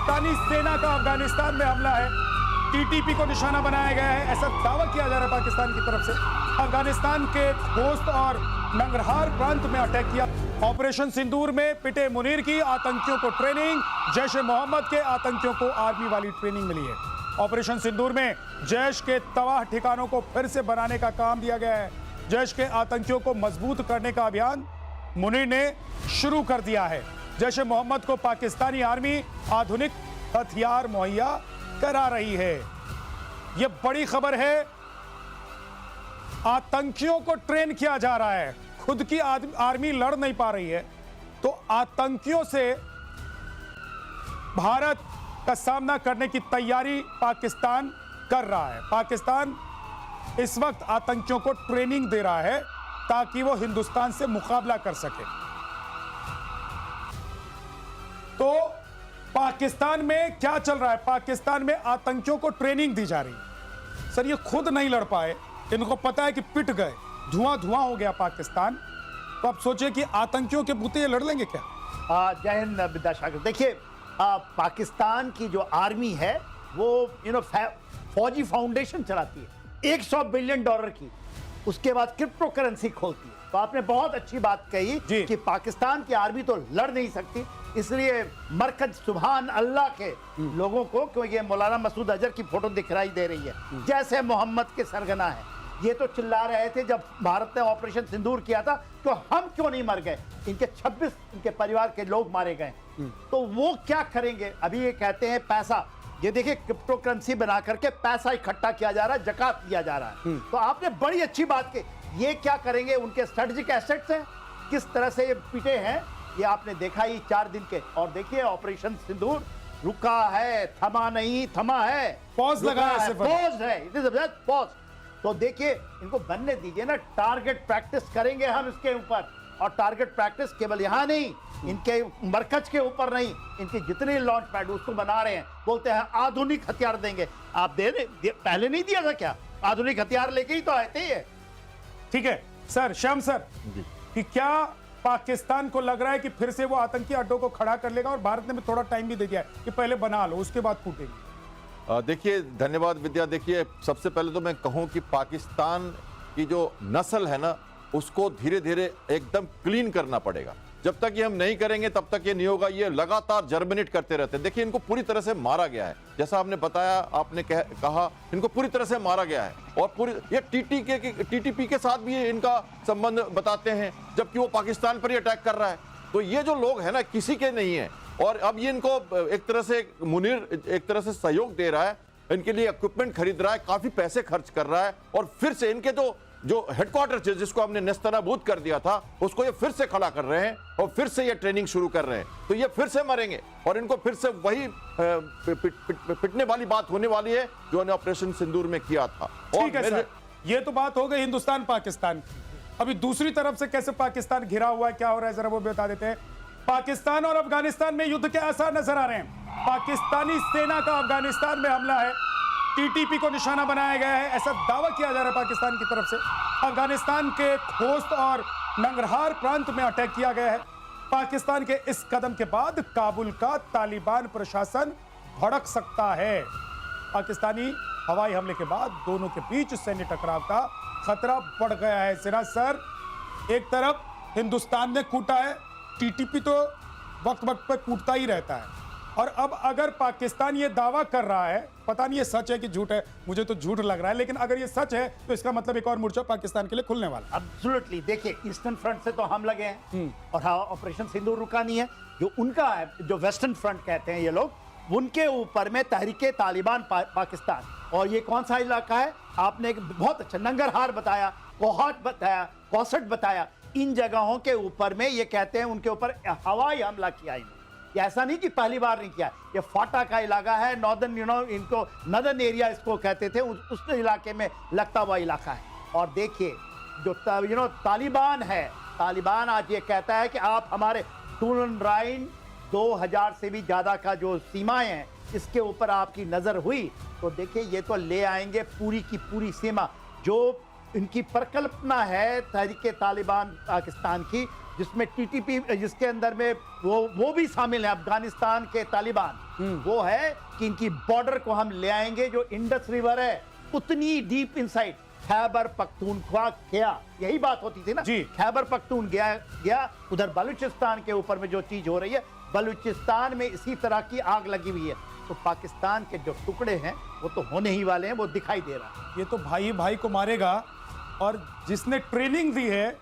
पाकिस्तानी सेना का अफगानिस्तान में हमला है। टीटीपी को निशाना बनाया गया है, ऐसा दावा किया जा रहा है पाकिस्तान की तरफ से। अफगानिस्तान के खोस्त और नंगरहार प्रांत में अटैक किया। ऑपरेशन सिंदूर में पिटे मुनीर की आतंकियों को ट्रेनिंग, जैश ए मोहम्मद के आतंकियों को आर्मी वाली ट्रेनिंग मिली है। ऑपरेशन सिंदूर में जैश के तबाह ठिकानों को फिर से बनाने का काम दिया गया है। जैश के आतंकियों को मजबूत करने का अभियान मुनीर ने शुरू कर दिया है। जैश ए मोहम्मद को पाकिस्तानी आर्मी आधुनिक हथियार मुहैया करा रही है। यह बड़ी खबर है। आतंकियों को ट्रेन किया जा रहा है, खुद की आर्मी लड़ नहीं पा रही है, तो आतंकियों से भारत का सामना करने की तैयारी पाकिस्तान कर रहा है। पाकिस्तान इस वक्त आतंकियों को ट्रेनिंग दे रहा है ताकि वो हिंदुस्तान से मुकाबला कर सके। तो पाकिस्तान में क्या चल रहा है? पाकिस्तान में आतंकियों को ट्रेनिंग दी जा रही है। सर, ये खुद नहीं लड़ पाए, इनको पता है कि पिट गए, धुआं धुआं हो गया पाकिस्तान, तो अब सोचिए कि आतंकियों के बूते ये लड़ लेंगे क्या? जय हिंद विद्यासागर। देखिए, पाकिस्तान की जो आर्मी है वो फौजी फाउंडेशन चलाती है 100 बिलियन डॉलर की, उसके बाद क्रिप्टो करेंसी खोलती है। तो आपने बहुत अच्छी बात कही कि पाकिस्तान की आर्मी तो लड़ नहीं सकती, इसलिए मरकज सुभान अल्लाह के लोगों को, क्योंकि मौलाना मसूद अजहर की फोटो दिखाई दे रही है, जैसे मोहम्मद के सरगना है, ये तो चिल्ला रहे थे जब भारत ने ऑपरेशन सिंदूर किया था, तो हम क्यों नहीं मर गए, इनके 26 इनके परिवार के लोग मारे गए। तो वो क्या करेंगे? अभी ये कहते हैं पैसा, ये देखिए क्रिप्टो करेंसी बना करके पैसा इकट्ठा किया जा रहा है, जकात दिया जा रहा है। तो आपने बड़ी अच्छी बात की, ये क्या करेंगे? उनके स्ट्रेटेजिक एसेट्स हैं, किस तरह से ये पिटे हैं, ये आपने देखा ही 4 दिन के। और देखिए ऑपरेशन सिंदूर रुका है, थमा नहीं, थमा है, पॉज लगा है, पॉज है, इट इज पॉज। तो देखिए इनको बनने दीजिए ना, टारगेट प्रैक्टिस करेंगे हम इसके ऊपर, और टारगेट प्रैक्टिस केवल यहाँ नहीं, इनके मरकज के ऊपर नहीं, इनके जितने लॉन्च पैड उसको बना रहे हैं, बोलते हैं आधुनिक हथियार देंगे। आप पहले नहीं दिया था क्या? आधुनिक हथियार लेके ही तो आते ही है। ठीक है सर, श्याम सर, कि क्या पाकिस्तान को लग रहा है कि फिर से वो आतंकी अड्डों को खड़ा कर लेगा? और भारत ने भी थोड़ा टाइम भी दे दिया है कि पहले बना लो, उसके बाद फूटेंगे। देखिए, धन्यवाद विद्या। देखिए, सबसे पहले तो मैं कहूं कि पाकिस्तान की जो नस्ल है ना, उसको धीरे धीरे एकदम क्लीन करना पड़ेगा। जब तक ये हम नहीं करेंगे तब तक ये नहीं होगा। ये लगातार जर्मिनेट करते रहते हैं। देखिए, इनको पूरी तरह से मारा गया है, जैसा आपने बताया, आपने कहा इनको पूरी तरह से मारा गया है। और पूरी ये टीटीपी के साथ भी इनका संबंध बताते हैं, जबकि वो पाकिस्तान पर ही अटैक कर रहा है। तो ये जो लोग हैं ना, किसी के नहीं है। और अब ये इनको एक तरह से मुनीर एक तरह से सहयोग दे रहा है, इनके लिए इक्विपमेंट खरीद रहा है, काफी पैसे खर्च कर रहा है, और फिर से इनके जो हेडक्वार्टर जिसको हमने नेस्तनाबूद कर दिया था, उसको ये फिर से खड़ा कर रहे हैं और फिर से ये ट्रेनिंग शुरू कर रहे हैं। तो ये फिर से मरेंगे और इनको फिर से वही पिटने वाली बात होने वाली है जो हमने ऑपरेशन सिंदूर में किया था। ठीक है सर, ये तो बात हो गई हिंदुस्तान पाकिस्तान की। अभी दूसरी तरफ से कैसे पाकिस्तान घिरा हुआ है, क्या हो रहा है, जरा वो बता देते हैं। पाकिस्तान और अफगानिस्तान में युद्ध के आसार नजर आ रहे हैं। पाकिस्तानी सेना का अफगानिस्तान में हमला है, टीटीपी को निशाना बनाया गया है, ऐसा दावा किया जा रहा है पाकिस्तान की तरफ से। अफगानिस्तान के खोस्त और नंगरहार प्रांत में अटैक किया गया है। पाकिस्तान के इस कदम के बाद काबुल का तालिबान प्रशासन भड़क सकता है। पाकिस्तानी हवाई हमले के बाद दोनों के बीच सैन्य टकराव का खतरा बढ़ गया है। सिराज सर, एक तरफ हिंदुस्तान ने कूटा है, टीटीपी तो वक्त वक्त पर कूटता ही रहता है, और अब अगर पाकिस्तान ये दावा कर रहा है, पता नहीं ये सच है कि झूठ है, मुझे तो झूठ लग रहा है, लेकिन अगर ये सच है तो इसका मतलब एक और मोर्चा पाकिस्तान के लिए खुलने वाला। एब्सोल्युटली। देखिए, ईस्टर्न फ्रंट से तो हम लगे हैं, और हाँ, ऑपरेशन सिंदूर रुका नहीं है। जो उनका है, जो वेस्टर्न फ्रंट कहते हैं ये लोग, उनके ऊपर में तहरीके तालिबान पाकिस्तान। और ये कौन सा इलाका है? आपने एक बहुत अच्छा नंगरहार बताया, कोहट बताया, कौसट बताया। इन जगहों के ऊपर में ये कहते हैं उनके ऊपर हवाई हमला किया इन्होंने। ऐसा नहीं कि पहली बार नहीं किया, ये फाटा का इलाका है, नॉर्दर्न इनको नदर्न एरिया इसको कहते थे, उस इलाके में लगता हुआ इलाका है। और देखिए जो तालिबान है, तालिबान आज ये कहता है कि आप हमारे टूलन राइन 2000 से भी ज़्यादा का जो सीमाएं हैं, इसके ऊपर आपकी नज़र हुई तो देखिए ये तो ले आएंगे पूरी की पूरी सीमा। जो इनकी परिकल्पना है तहरीके तालिबान पाकिस्तान की, जिसमें टीटीपी, जिसके अंदर में वो भी शामिल है, अफगानिस्तान के तालिबान, वो है कि इनकी बॉर्डर को हम ले आएंगे, जो इंडस रिवर है उतनी डीप इनसाइड खैबर पख्तूनख्वा गया, यही बात होती थी ना जी। खैबर पख्तून गया उधर बलूचिस्तान के ऊपर में जो चीज हो रही है, बलूचिस्तान में इसी तरह की आग लगी हुई है। तो पाकिस्तान के जो टुकड़े हैं वो तो होने ही वाले हैं, वो दिखाई दे रहा है। ये तो भाई भाई को मारेगा, और जिसने ट्रेनिंग दी है,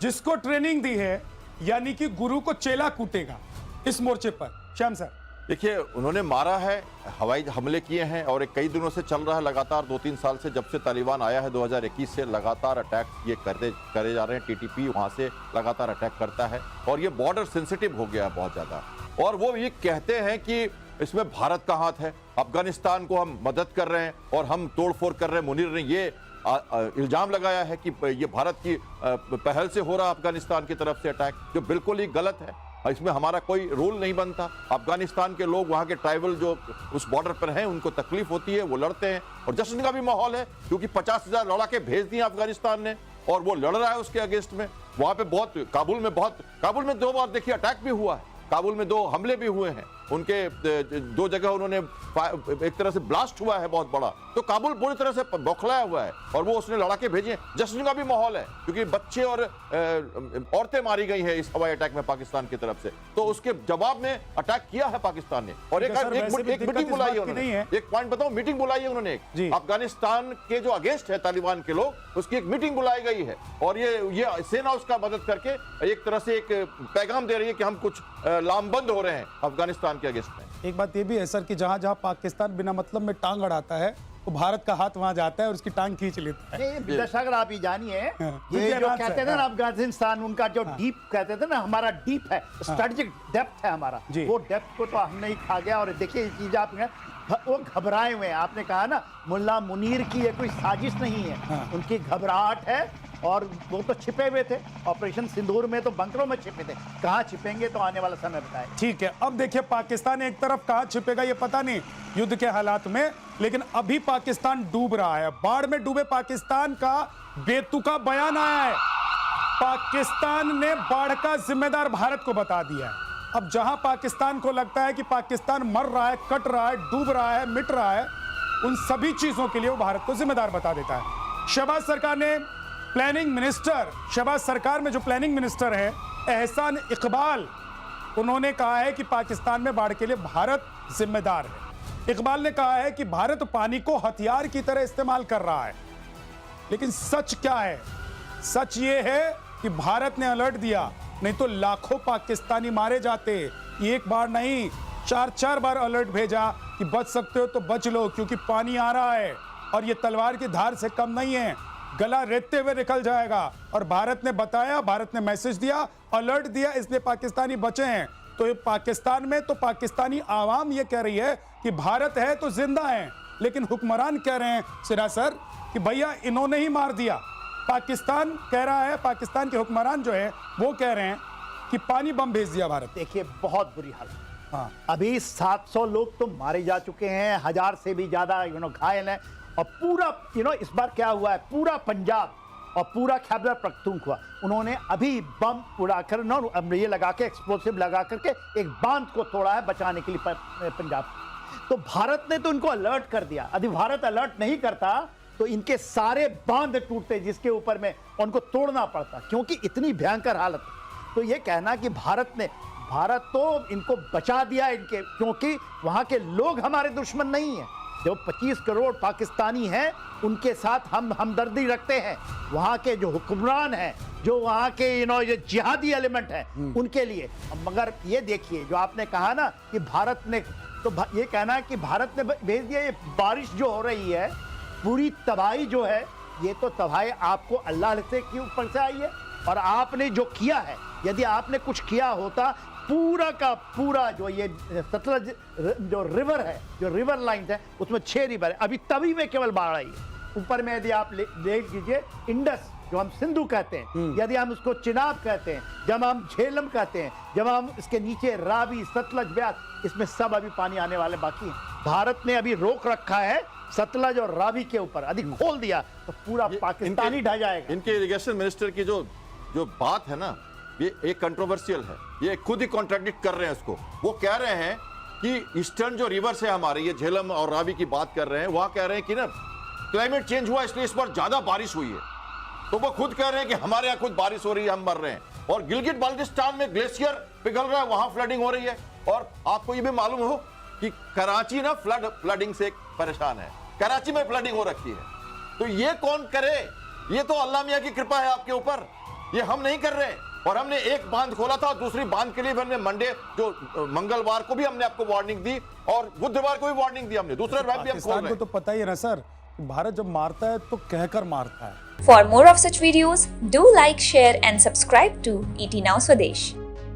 जिसको ट्रेनिंग दी है, यानी कि गुरु को चेला कूटेगा इस मोर्चे पर। श्याम सर, देखिए, उन्होंने मारा है, हवाई हमले किए हैं, और कई दिनों से चल रहा है लगातार, 2-3 साल से, जब से तालिबान आया है 2021 से लगातार अटैक ये करे जा रहे हैं। टीटीपी वहां से लगातार अटैक करता है, और ये बॉर्डर सेंसिटिव हो गया है बहुत ज्यादा। और वो ये कहते हैं कि इसमें भारत का हाथ है, अफगानिस्तान को हम मदद कर रहे हैं और हम तोड़फोड़ कर रहे हैं। मुनीर ने ये इल्जाम लगाया है कि ये भारत की पहल से हो रहा अफगानिस्तान की तरफ से अटैक, जो बिल्कुल ही गलत है। इसमें हमारा कोई रोल नहीं बनता। अफगानिस्तान के लोग, वहां के ट्राइबल जो उस बॉर्डर पर हैं, उनको तकलीफ होती है, वो लड़ते हैं, और जश्न का भी माहौल है, क्योंकि 50,000 लड़ाके भेज दिए अफगानिस्तान ने, और वो लड़ रहा है उसके अगेंस्ट में। वहां पे काबुल में 2 बार देखिए अटैक भी हुआ है, काबुल में 2 हमले भी हुए हैं, उनके 2 जगह उन्होंने एक तरह से ब्लास्ट हुआ है बहुत बड़ा। तो काबुल पूरी तरह से बौखलाया हुआ है, और वो उसने लड़ाके भेजे। जश्न का भी माहौल है, क्योंकि बच्चे और औरतें मारी गई है इस हवाई अटैक में पाकिस्तान की तरफ से। तो उसके जवाब में अटैक किया है पाकिस्तान ने, और एक मीटिंग बुलाई है उन्होंने। एक पॉइंट बताओ, मीटिंग बुलाई है उन्होंने एक, अफगानिस्तान के जो अगेंस्ट है तालिबान के लोग, उसकी एक मीटिंग बुलाई गई है, और ये सेना उसका मदद करके एक तरह से एक पैगाम दे रही है कि हम कुछ लामबंद हो रहे हैं अफगानिस्तान के अगेंस्ट में। एक बात ये भी है सर कि जहां जहां पाकिस्तान बिना मतलब में टांग अड़ाता है, तो भारत का हाथ वहां जाता है और उसकी टांग खींच लेता है। विद्यासागर, आप ये जानिए, ये जो विद्यानाथ कहते सर, थे ना अफगानिस्तान, उनका जो डीप कहते थे ना, हमारा डीप है, स्ट्रेटेजिक डेप्थ है हमारा, वो डेप्थ को तो हमने ही खा गया। और देखिए ये चीज आपने, वो घबराए हुए हैं। आपने कहा ना मुल्ला मुनीर की ये कोई साजिश नहीं है, उनकी घबराहट है, और वो तो छिपे हुए थे ऑपरेशन सिंदूर में, तो बंकरों में छिपे थे। कहाँ छिपेंगे तो आने वाला समय बताए। ठीक है, अब देखिए पाकिस्तान एक तरफ कहाँ छिपेगा ये पता नहीं युद्ध के हालात में, लेकिन अभी पाकिस्तान डूब रहा है। बाढ़ में डूबे पाकिस्तान का बेतुका बयान आया है। पाकिस्तान ने बाढ़ का जिम्मेदार भारत को बता दिया है। अब जहां पाकिस्तान को लगता है कि पाकिस्तान मर रहा है, कट रहा है, डूब रहा है, मिट रहा है, उन सभी चीजों के लिए वो भारत को जिम्मेदार बता देता है। शहबाज सरकार ने शहबाज सरकार में जो प्लानिंग मिनिस्टर है एहसान इकबाल, उन्होंने कहा है कि पाकिस्तान में बाढ़ के लिए भारत जिम्मेदार है। इकबाल ने कहा है कि भारत पानी को हथियार की तरह इस्तेमाल कर रहा है। लेकिन सच क्या है? सच ये है कि भारत ने अलर्ट दिया, नहीं तो लाखों पाकिस्तानी मारे जाते। एक बार नहीं, 4 बार अलर्ट भेजा कि बच सकते हो तो बच लो, क्योंकि पानी आ रहा है और ये तलवार की धार से कम नहीं है, गला रेतते हुए निकल जाएगा। और भारत ने बताया, भारत ने मैसेज दिया, अलर्ट दिया, इसलिए पाकिस्तानी बचे हैं। तो ये पाकिस्तान में तो पाकिस्तानी आवाम ये कह रही है कि भारत है तो जिंदा है, लेकिन हुक्मरान कह रहे हैं सिरा सर कि भैया इन्होंने ही मार दिया। पाकिस्तान कह रहा है, पाकिस्तान के हुक्मरान जो है वो कह रहे हैं कि पानी बम भेज दिया भारत। देखिए बहुत बुरी हालत। अभी 700 लोग तो मारे जा चुके हैं, 1000 से भी ज्यादा घायल हैं, और पूरा इस बार क्या हुआ है, पूरा पंजाब और पूरा खैबर पख्तूनख्वा उन्होंने अभी बम उड़ाकर ये लगा के, एक्सप्लोसिव लगा करके एक बांध को तोड़ा है बचाने के लिए पंजाब। तो भारत ने तो उनको अलर्ट कर दिया। यदि भारत अलर्ट नहीं करता तो इनके सारे बांध टूटते, जिसके ऊपर में उनको तोड़ना पड़ता, क्योंकि इतनी भयंकर हालत। तो ये कहना कि भारत तो इनको बचा दिया इनके, क्योंकि वहां के लोग हमारे दुश्मन नहीं है। जो 25 करोड़ पाकिस्तानी हैं उनके साथ हम हमदर्दी रखते हैं। वहां के जो हुक्मरान हैं, जो वहां के ये जिहादी एलिमेंट हैं, उनके लिए। मगर ये देखिए जो आपने कहा ना कि भारत ने, तो ये कहना है कि भारत ने भेज दिया। ये बारिश जो हो रही है, पूरी तबाही जो है, ये तो तबाही आपको अल्लाह से के ऊपर से आई है। और आपने जो किया है, यदि आपने कुछ किया होता, पूरा का पूरा जो ये सतलज जो रिवर है, जो रिवर लाइन है, उसमें 6 रिवर है, अभी तभी में केवल बाढ़ आई है। ऊपर में यदि आप देख लीजिए, इंडस जो हम सिंधु कहते हैं, यदि हम उसको चिनाब कहते हैं, जब हम झेलम कहते हैं, जब हम इसके नीचे रावी, सतलज, ब्यास, इसमें सब अभी पानी आने वाले बाकी हैं। भारत ने अभी रोक रखा है सतलज और रावी के ऊपर, यदि खोल दिया तो पूरा पाकिस्तानी ढह जाएगा। इनके इरिगेशन मिनिस्टर की जो बात है ना, ये एक कंट्रोवर्शियल है, ये खुद ही कॉन्ट्रैडिक्ट कर रहे हैं उसको। वो कह रहे हैं कि ईस्टर्न जो रिवर्स है हमारे, ये झेलम और रावी की बात कर रहे हैं, वहां कह रहे हैं कि ना क्लाइमेट चेंज हुआ इसलिए इस बार ज्यादा बारिश हुई है। तो वो खुद कह रहे हैं कि हमारे यहाँ खुद बारिश हो रही है, हम मर रहे हैं। और गिलगित बाल्टिस्तान में ग्लेशियर पिघल रहा है, वहां फ्लडिंग हो रही है। और आपको ये भी मालूम हो कि कराची ना फ्लडिंग से परेशान है, कराची में फ्लडिंग हो रखी है। तो ये कौन करे? ये तो अल्लाह मियां की कृपा है आपके ऊपर, ये हम नहीं कर रहे। और हमने एक बांध खोला था, दूसरी बांध के लिए हमने मंगलवार को भी हमने आपको वार्निंग दी और बुधवार को भी वार्निंग दी हमने, दूसरे वेब भी हम खोल पाकिस्तान रहे को हैं। तो पता ही है ना सर, भारत जब मारता है तो कहकर मारता है। For more of such videos, do like, share and subscribe to ET Now Swadesh.